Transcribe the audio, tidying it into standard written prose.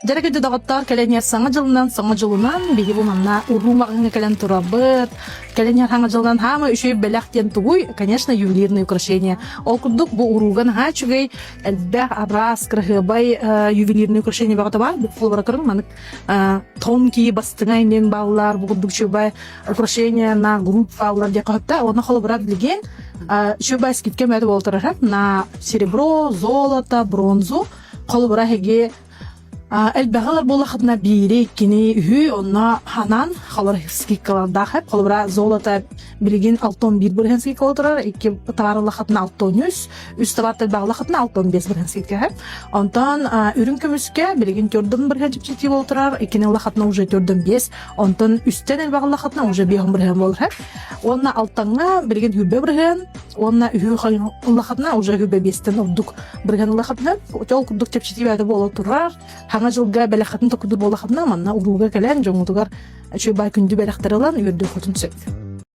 Жара көдө дагыттар келенер саңа жылынан биги бу манна урумагын келен турабыт. Келенер хаңа жылдан хама үшөй белектен тугуй, конечно, ювелирные украшения. Ол курдук бу уруган хачугай элбэх арас крахыбай ювелирные украшения багыта бар. Бу фолбаракырын манык тонки бастыңай мен баллар бу курдук чөбай украшения на групп баллар дякахта. Оны холбарак билген чөбай скидке мәді болтырар на серебро, золото, бронзу. Холбара хеге элбэгалар болахатна бири кини үһү онна ханан халар скиккаларда хеп холбара золото билген алтон бир бирген скиккалар эки таварлахатна алтон үс тавартал баглахатна алтон бес бирген скикка онтан үрүн көмүскө билген төрдөн бирген чипчити болтурар экини лахатна уже төрдөн бес онтан үстен элбагалахатна уже бегон бирген болар онна алтанга билген хүбө бирген онна үһү лахатна уже хүбө бестен ордук бирген лахатна жол курдук чипчити бады болотурар хаңа жылга белахатын токуду болахатна манна уруга келен жоңутугар чөй бай күндү белахтарылан үрдү хотун сөп